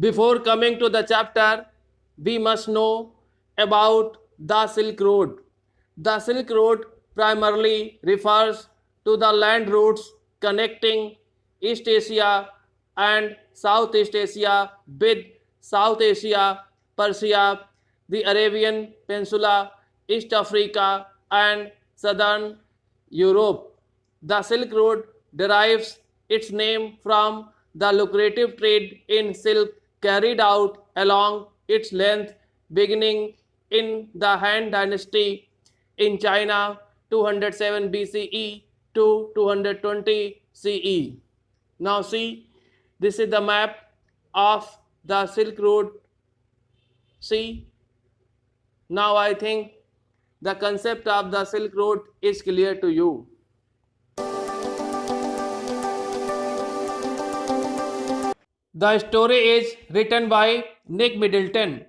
Before coming to the chapter, we must know about the Silk Road. The Silk Road primarily refers to the land routes connecting East Asia and Southeast Asia with South Asia, Persia, the Arabian Peninsula, East Africa, and Southern Europe. The Silk Road derives its name from the lucrative trade in silk carried out along its length, beginning in the Han Dynasty in China 207 BCE to 220 CE. Now see, this is the map of the Silk Road. See, now I think the concept of the Silk Road is clear to you. The story is written by Nick Middleton.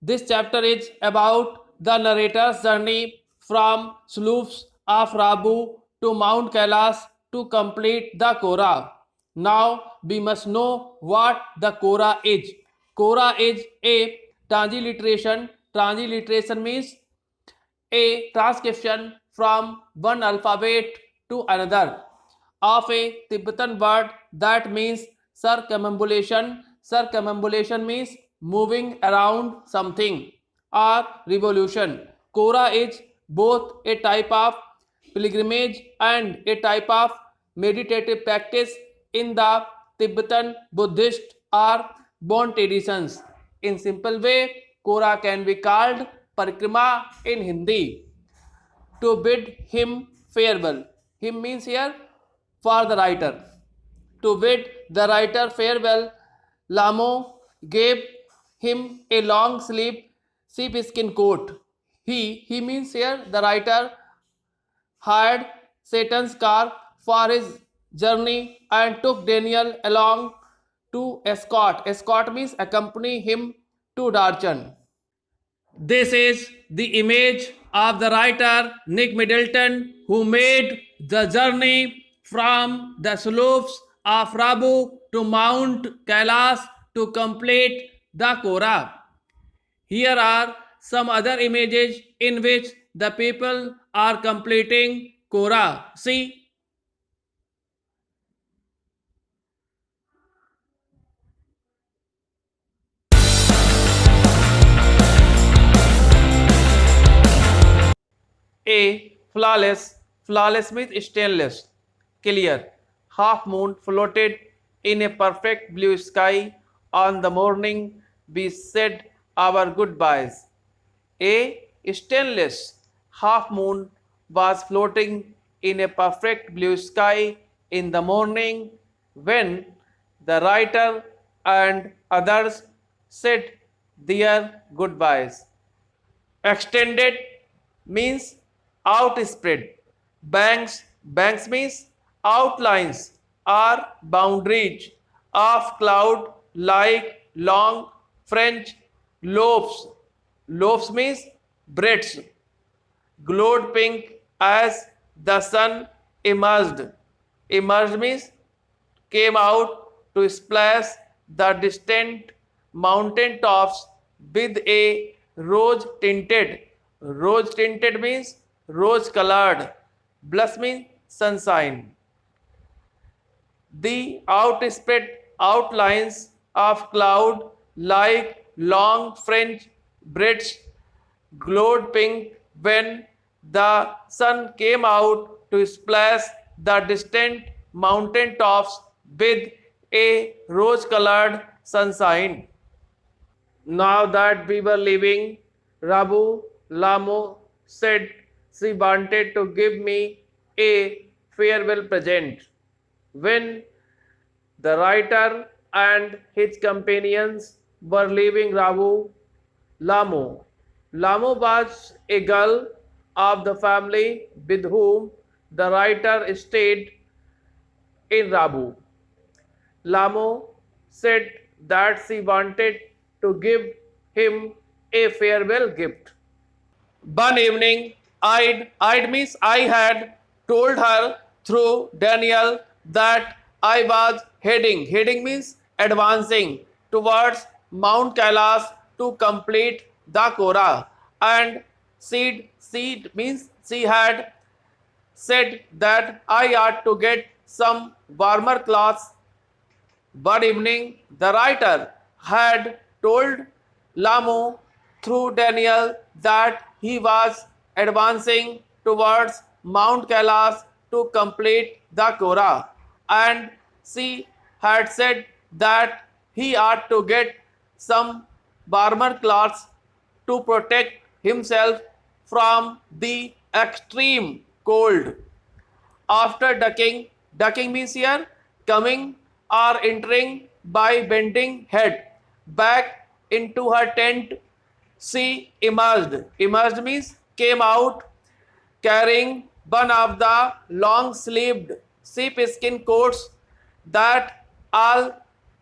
This chapter is about the narrator's journey from slopes of Rabu to Mount Kailas to complete the Kora. Now we must know what the Kora is. Kora is a transliteration. Transliteration means a transcription from one alphabet to another of a Tibetan word that means circumambulation. Circumambulation means moving around something or revolution. Kora is both a type of pilgrimage and a type of meditative practice in the Tibetan Buddhist or Bon traditions. In simple way, Kora can be called parikrama in Hindi. To bid him farewell. Him means here for the writer. To bid the writer farewell, Lamo gave him a long sheepskin coat. He means here the writer hired Satan's car for his journey and took Daniel along to escort. Escort means accompany him to Darchan. This is the image of the writer Nick Middleton, who made the journey from the slopes of Rabu to Mount Kailas to complete the Kora. Here are some other images in which the people are completing Kora. See, A. Flawless means stainless, clear. Half moon floated in a perfect blue sky. On the morning we said our goodbyes. A. Stainless half moon was floating in a perfect blue sky in the morning when the writer and others said their goodbyes. Extended means outspread. Banks means outlines or boundaries of cloud like long French lobes. Lobes means breadths. Glowed pink as the sun emerged. Emerged means came out to splash the distant mountain tops with a rose tinted. Rose tinted means rose colored. Blush means sunshine. The outspread outlines of cloud like long French breadths glowed pink when the sun came out to splash the distant mountain tops with a rose-colored sunshine. Now that we were leaving, Rabu Lamo said she wanted to give me a farewell present. When the writer and his companions were leaving Rabu Lamo, Lamo was a girl of the family with whom the writer stayed in Rabu. Lamo said that she wanted to give him a farewell gift. One evening, I'd means I had told her through Daniel that I was heading. Heading means advancing towards Mount Kailash to complete the Korah. And seed means she had said that I ought to get some warmer clothes. One evening, the writer had told Lamu through Daniel that he was advancing towards Mount Kailash to complete the Korah, and she had said that he ought to get some warmer clothes to protect himself from the extreme cold. After ducking means here coming or entering by bending head back into her tent, she emerged. Emerged means came out carrying one of the long-sleeved sheepskin coats that all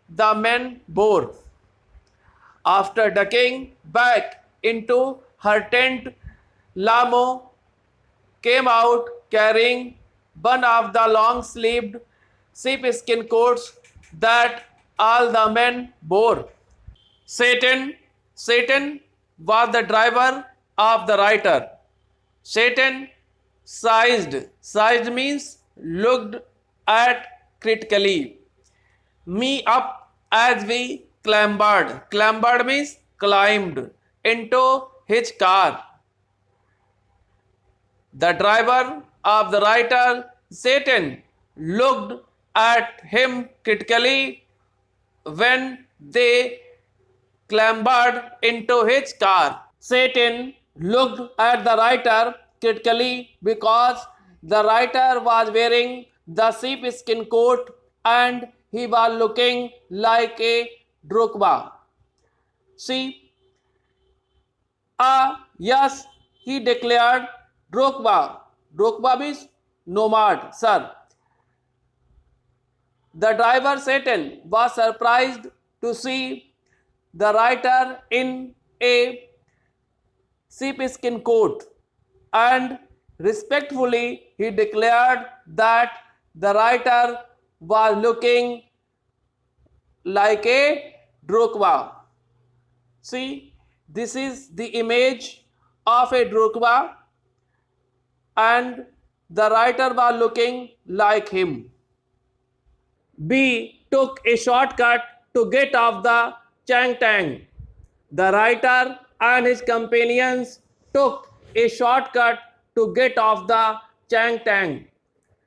the men bore. After ducking back into her tent, Lamo came out carrying one of the long-sleeved sheepskin coats that all the men bore. Satan was the driver of the writer. Satan sized means looked at critically me up as we clambered. Clambered means climbed into his car. The driver of the writer, Satan, looked at him critically when they clambered into his car. Satan looked at the writer critically because the writer was wearing the sheepskin coat and he was looking like a drukba. See, yes, he declared drukba. Drukba means nomad, sir. The driver Satan was surprised to see the writer in a sheepskin coat, and respectfully he declared that the writer was looking like a drukba. See, this is the image of a drukba, and the writer was looking like him. B took a shortcut to get off the Changtang. The writer and his companions took a shortcut to get off the Changtang.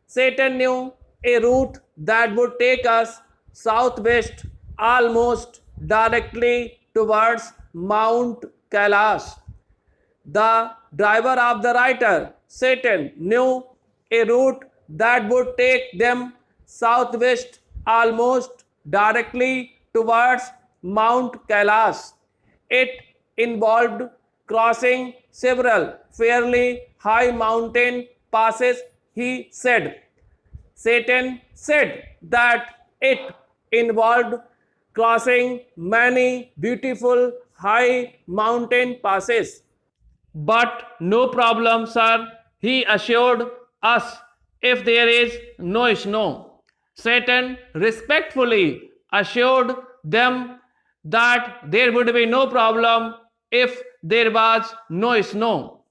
Satan knew a route that would take us southwest almost directly towards Mount Kailash. The driver of the writer, Satan, knew a route that would take them southwest almost directly towards Mount Kailash. It involved crossing several fairly high mountain passes, he said. Satan said that it involved crossing many beautiful high mountain passes. But no problem, sir, he assured us, if there is no snow. Satan respectfully assured them that there would be no problem if there was no snow.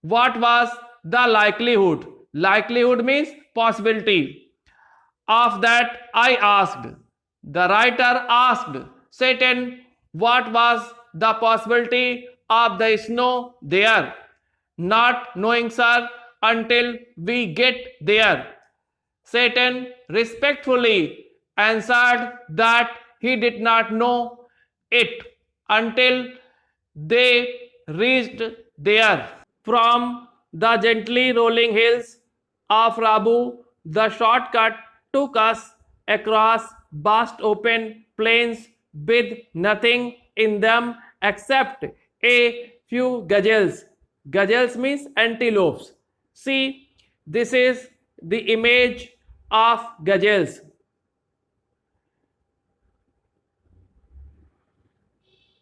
What was the likelihood? Likelihood means possibility. Of that I asked. The writer asked Satan what was the possibility of the snow there. Not knowing, sir, until we get there. Satan respectfully answered that he did not know it until they reached there. From the gently rolling hills of Rabu, the shortcut took us across vast open plains with nothing in them except a few gazelles. Gazelles means antelopes. See, this is the image of gazelles.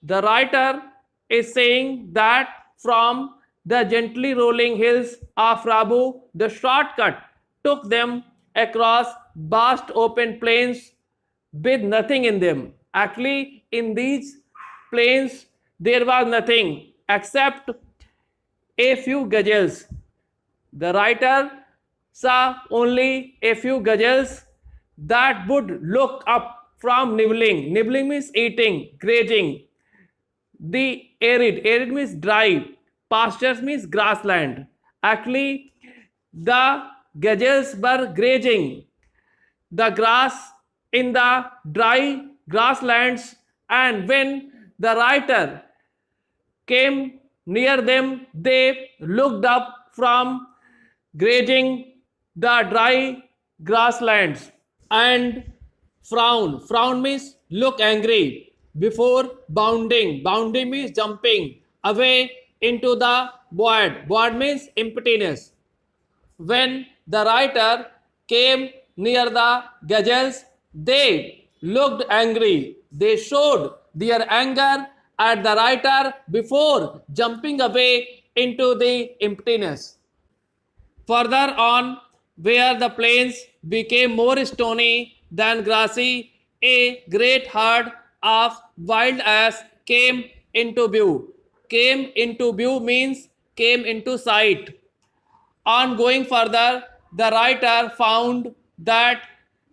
The writer is saying that from the gently rolling hills of Rabu, the shortcut took them across vast open plains with nothing in them. Actually, in these plains, there was nothing except a few gazelles. The writer saw only a few gazelles that would look up from nibbling. Nibbling means eating, grazing. The arid means dry. Pastures means grassland. Actually, the gazelles were grazing the grass in the dry grasslands, and when the writer came near them, they looked up from grazing the dry grasslands and frown. Frown means look angry before bounding. Bounding means jumping away into the void. Void means emptiness. When the writer came near the gazelles, they looked angry. They showed their anger at the writer before jumping away into the emptiness. Further on, where the plains became more stony than grassy, a great herd of wild ass came into view. Came into view means came into sight. On going further, the writer found that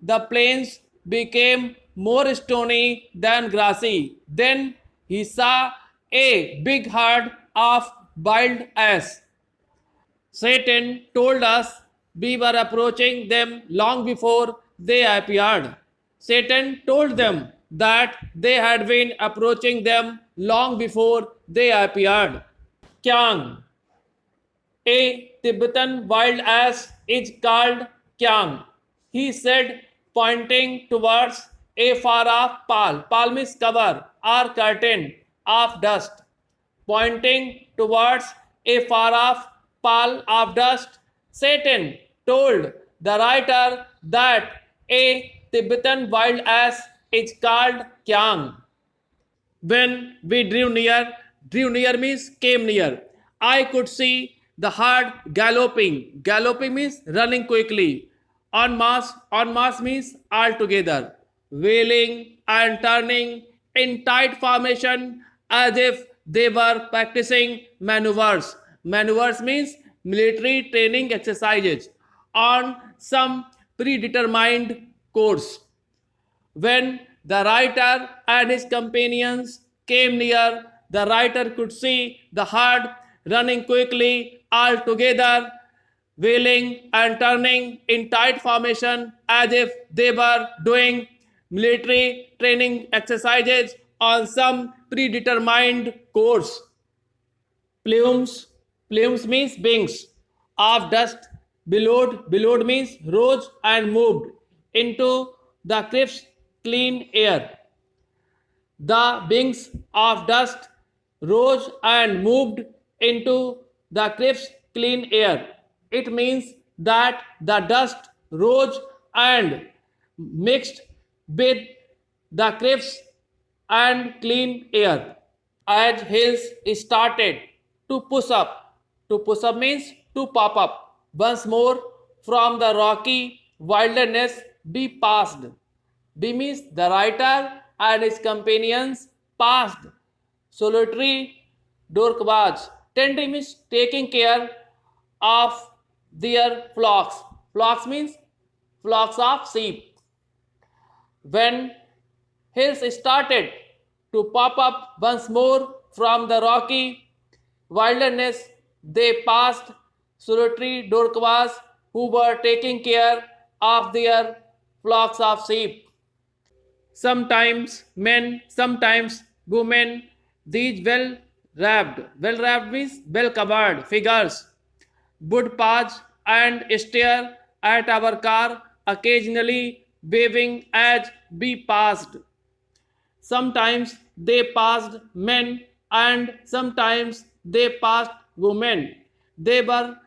the plains became more stony than grassy. Then he saw a big herd of wild ass. Satan told us we were approaching them long before they appeared. Satan told them that they had been approaching them long before they appeared. Kyang. A Tibetan wild ass is called Kyang. He said, pointing towards a far off pall. Pall means cover or curtain of dust. Pointing towards a far off pall of dust, Satan told the writer that a Tibetan wild ass is called Kyang. When we drew near means came near. I could see the herd galloping. Galloping means running quickly. En masse means altogether. Wailing and turning in tight formation as if they were practicing maneuvers. Maneuvers means military training exercises on some predetermined course. When the writer and his companions came near, the writer could see the herd running quickly all together, wheeling and turning in tight formation as if they were doing military training exercises on some predetermined course. Plumes, plumes means wings of dust. Billowed means rose and moved into the crisp, clean air. The wings of dust rose and moved into the crisp, clean air. It means that the dust rose and mixed with the crisp and clean air. As hills started to push up, to push up means to pop up once more from the rocky wilderness, be passed. B means the writer and his companions passed solitary Dorkbaj. Tending means taking care of their flocks. Flocks means flocks of sheep. When hills started to pop up once more from the rocky wilderness, they passed solitary Dorkwas who were taking care of their flocks of sheep. Sometimes men, sometimes women, these well wrapped means well covered figures would pause and stare at our car, occasionally waving as we passed. Sometimes they passed men and sometimes they passed women. They were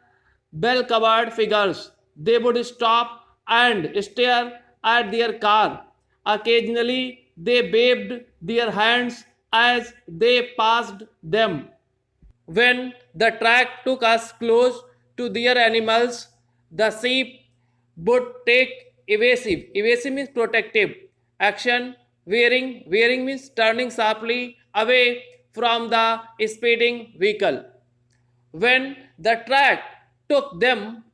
well covered figures. They would stop and stare at their car. Occasionally they waved their hands as they passed them. When the track took us close to their animals, the sheep would take evasive means protective action Veering means turning sharply away from the speeding vehicle. When the track took them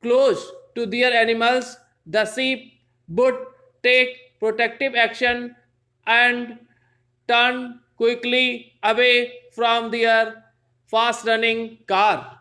close to their animals, the sheep would take protective action and turn quickly away from their fast running car.